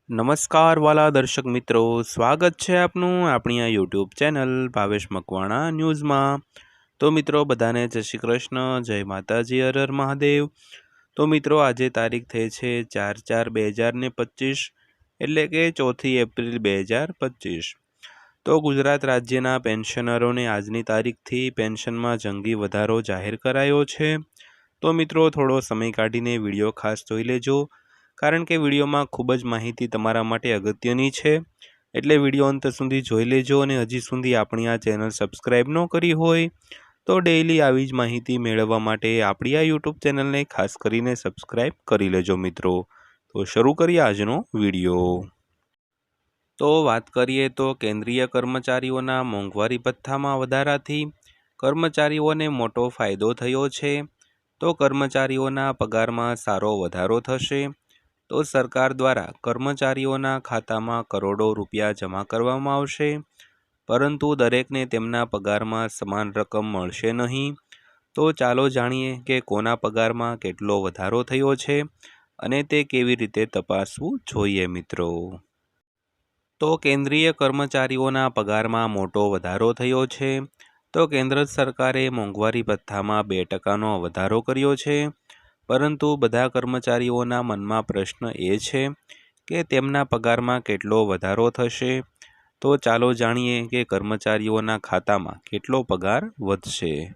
નમસ્કાર વાલા દર્શક મિત્રો, સ્વાગત છે આપનું આપણી આ યુટ્યુબ ચેનલ ભાવેશ મકવાણા ન્યૂઝમાં। તો મિત્રો બધાને જય શ્રી કૃષ્ણ, જય માતાજી, હર હર મહાદેવ। તો મિત્રો આજે તારીખ થઈ છે 4/4/2025 એટલે કે 4 એપ્રિલ 2025। તો ગુજરાત રાજ્યના પેન્શનરોને આજની તારીખથી પેન્શનમાં જંગી વધારો જાહેર કરાયો છે। તો મિત્રો થોડો સમય કાઢીને વિડીયો ખાસ જોઈ લેજો, કારણ કે વિડીયોમાં ખૂબ જ માહિતી તમારા માટે અગત્યની છે, એટલે વિડીયો અંત સુધી જોઈ લેજો। અને હજી સુધી આપણી આ ચેનલ સબસ્ક્રાઈબ ન કરી હોય તો ડેઈલી આવી જ માહિતી મેળવવા માટે આપણી આ યુટ્યુબ ચેનલને ખાસ કરીને સબસ્ક્રાઈબ કરી લેજો મિત્રો। તો શરૂ કરીએ આજનો વિડીયો। તો વાત કરીએ તો કેન્દ્રીય કર્મચારીઓના મોંઘવારી ભથ્થામાં વધારાથી કર્મચારીઓને મોટો ફાયદો થયો છે। તો કર્મચારીઓના પગારમાં સારો વધારો થશે। તો સરકાર દ્વારા કર્મચારીઓના ખાતામાં કરોડો રૂપિયા જમા કરવામાં આવશે, પરંતુ દરેકને તેમના પગારમાં સમાન રકમ મળશે નહીં। તો ચાલો જાણીએ કે કોના પગારમાં કેટલો વધારો થયો છે અને તે કેવી રીતે તપાસવું જોઈએ મિત્રો। તો કેન્દ્રીય કર્મચારીઓના પગારમાં મોટો વધારો થયો છે। તો કેન્દ્ર સરકારે મોંઘવારી ભથ્થામાં 2%નો વધારો કર્યો છે, પરંતુ બધા કર્મચારીઓના મનમાં પ્રશ્ન એ છે કે તેમના પગારમાં કેટલો વધારો થશે। તો ચાલો જાણીએ કે કર્મચારીઓના ખાતામાં કેટલો પગાર વધશે।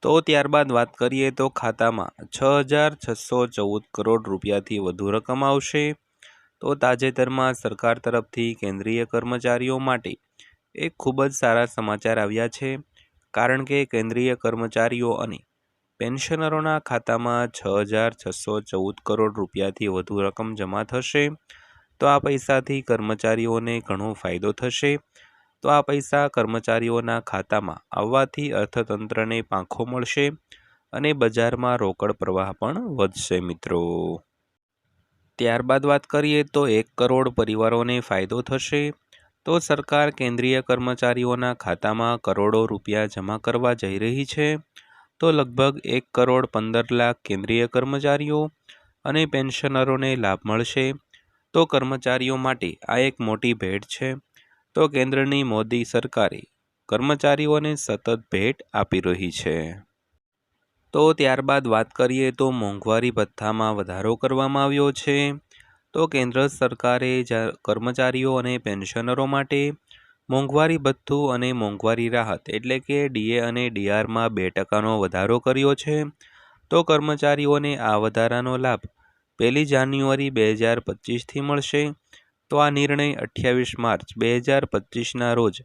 તો ત્યારબાદ વાત કરીએ તો ખાતામાં 6,614 કરોડ રૂપિયાથી વધુ રકમ આવશે। તો તાજેતરમાં સરકાર તરફથી કેન્દ્રીય કર્મચારીઓ માટે એક ખૂબ જ સારા સમાચાર આવ્યા છે, કારણ કે કેન્દ્રીય કર્મચારીઓ અને પેન્શનરોના ખાતામાં 6,614 કરોડ રૂપિયાથી વધુ રકમ જમા થશે। તો આ પૈસાથી કર્મચારીઓને ઘણો ફાયદો થશે। તો આ પૈસા કર્મચારીઓના ખાતામાં આવવાથી અર્થતંત્રને પાંખો મળશે અને બજારમાં રોકડ પ્રવાહ પણ વધશે મિત્રો। ત્યારબાદ વાત કરીએ તો 1 કરોડ પરિવારોને ફાયદો થશે। તો સરકાર કેન્દ્રીય કર્મચારીઓના ખાતામાં કરોડો રૂપિયા જમા કરવા જઈ રહી છે। તો લગભગ 1,15,00,000 કેન્દ્રીય કર્મચારીઓ અને પેન્શનરોને લાભ મળશે। તો કર્મચારીઓ માટે આ એક મોટી ભેટ છે। તો કેન્દ્રની મોદી સરકારે કર્મચારીઓને સતત ભેટ આપી રહી છે। તો ત્યારબાદ વાત કરીએ તો મોંઘવારી ભથ્થામાં વધારો કરવામાં આવ્યો છે। તો કેન્દ્ર સરકારે કર્મચારીઓ અને પેન્શનરો માટે મોંઘવારી ભથ્થું અને મોંઘવારી રાહત એટલે કે ડીએ અને ડીઆરમાં 2%નો વધારો કર્યો છે। તો કર્મચારીઓને આ વધારાનો લાભ 1 જાન્યુઆરી 2025થી મળશે। તો આ નિર્ણય 28 માર્ચ 2025ના રોજ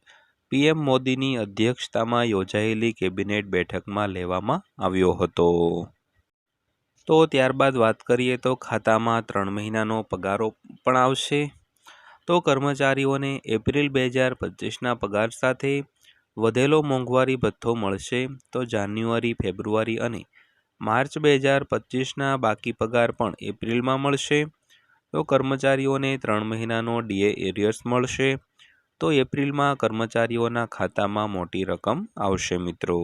પીએમ મોદીની અધ્યક્ષતામાં યોજાયેલી કેબિનેટ બેઠકમાં લેવામાં આવ્યો હતો। તો ત્યારબાદ વાત કરીએ તો ખાતામાં 3 મહિનાનો પગારો પણ આવશે। તો કર્મચારીઓને એપ્રિલ 2025ના પગાર સાથે વધેલો મોંઘવારી ભથ્થો મળશે। તો જાન્યુઆરી, ફેબ્રુઆરી અને માર્ચ 2025ના બાકી પગાર પણ એપ્રિલમાં મળશે। તો કર્મચારીઓને 3 મહિનાનો ડીએ એરિયર્સ મળશે। તો એપ્રિલમાં કર્મચારીઓના ખાતામાં મોટી રકમ આવશે મિત્રો।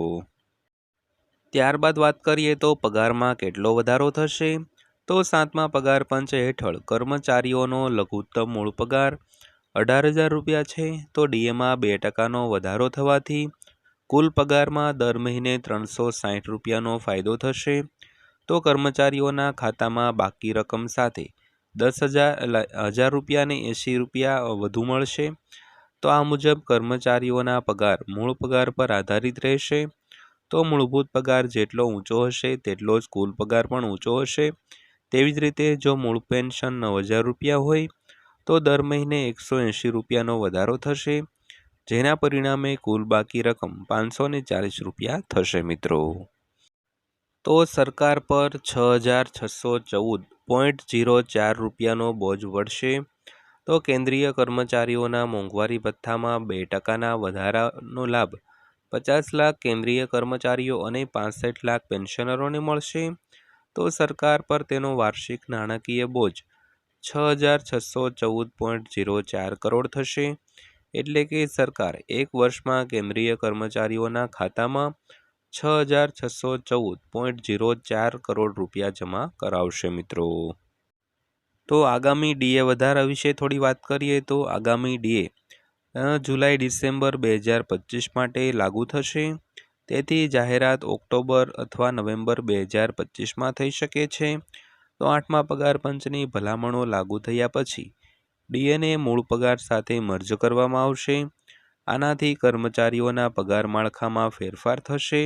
ત્યારબાદ વાત કરીએ તો પગારમાં કેટલો વધારો થશે। તો 7મા પગાર પંચ હેઠળ કર્મચારીઓનો લઘુત્તમ મૂળ પગાર 18,000 રૂપિયા છે। તો ડીએમાં 2%નો વધારો થવાથી કુલ પગારમાં દર મહિને 360 રૂપિયાનો ફાયદો થશે। તો કર્મચારીઓના ખાતામાં બાકી રકમ સાથે 10,000 રૂપિયાને 80 રૂપિયા વધુ મળશે। તો આ મુજબ કર્મચારીઓના પગાર મૂળ પગાર પર આધારિત રહેશે। તો મૂળભૂત પગાર જેટલો ઊંચો હશે તેટલો જ કુલ પગાર પણ ઊંચો હશે। તેવી જ રીતે જો મૂળ પેન્શન 9,000 રૂપિયા હોય તો દર મહિને 180 રૂપિયાનો વધારો થશે, જેના પરિણામે કુલ બાકી રકમ 540 રૂપિયા થશે મિત્રો। તો સરકાર પર 6,614.04 રૂપિયાનો બોજ વધશે। તો કેન્દ્રીય કર્મચારીઓના મોંઘવારી ભથ્થામાં 2%ના વધારાનો લાભ 50 લાખ કેન્દ્રીય કર્મચારીઓ અને 65 લાખ પેન્શનરોને મળશે। તો સરકાર પર તેનો વાર્ષિક નાણાકીય બોજ 6,614.04 કરોડ થશે। એટલે કે સરકાર એક વર્ષમાં કેન્દ્રીય કર્મચારીઓના ખાતામાં 6,614.04 કરોડ રૂપિયા જમા કરાવશે મિત્રો। તો આગામી ડીએ વધારા વિશે થોડી વાત કરીએ તો આગામી ડીએ જુલાઈ ડિસેમ્બર 2025 માટે લાગુ થશે, તેથી જાહેરાત ઓક્ટોબર અથવા નવેમ્બર 2025માં થઈ શકે છે. તો 8મા પગાર પંચની ભલામણો લાગુ થયા પછી ડીએને મૂળ પગાર સાથે મર્જ કરવામાં આવશે. આનાથી કર્મચારીઓના પગાર માળખામાં ફેરફાર થશે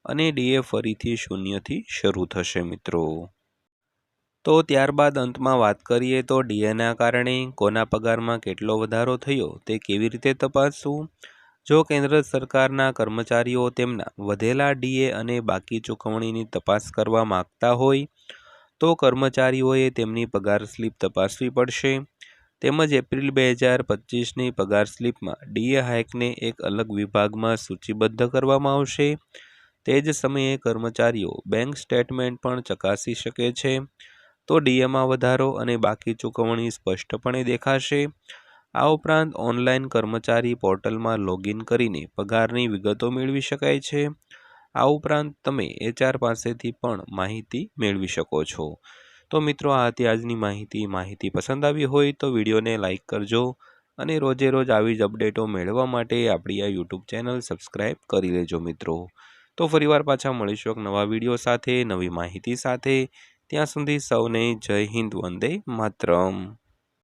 અને ડીએ ફરીથી શૂન્યથી શરૂ થશે મિત્રો. તો ત્યારબાદ અંતમાં વાત કરીએ તો ડીએના કારણે કોના પગારમાં કેટલો વધારો થયો તે કેવી રીતે તપાસવું. જો કેન્દ્ર સરકારના કર્મચારીઓ તેમના વધેલા ડીએ અને બાકી ચૂકવણીની તપાસ કરવા માંગતા હોય તો કર્મચારીઓએ તેમની પગાર સ્લીપ તપાસવી પડશે. તેમજ એપ્રિલ 2025ની પગાર સ્લીપમાં ડીએ હાઇકને એક અલગ વિભાગમાં સૂચિબદ્ધ કરવામાં આવશે. તે જ સમયે કર્મચારીઓ બેંક સ્ટેટમેન્ટ પણ ચકાસી શકે છે. તો ડીએમાં વધારો અને બાકી ચૂકવણી સ્પષ્ટપણે દેખાશે. આ ઉપરાંત ઓનલાઈન કર્મચારી પોર્ટલમાં લોગિન કરીને પગારની વિગતો મેળવી શકાય છે. આ ઉપરાંત તમે એચઆર પાસેથી પણ માહિતી મેળવી શકો છો. તો મિત્રો આ હતી આજની માહિતી પસંદ આવી હોય તો વિડીયોને લાઇક કરજો અને રોજે રોજ આવી જ અપડેટો મેળવવા માટે આપણી આ યુટ્યુબ ચેનલ સબસ્ક્રાઈબ કરી લેજો મિત્રો. તો ફરીવાર પાછા મળીશું એક નવા વિડીયો સાથે, નવી માહિતી સાથે. ત્યાં સુધી સૌને જય હિન્દ, વંદે માતરમ.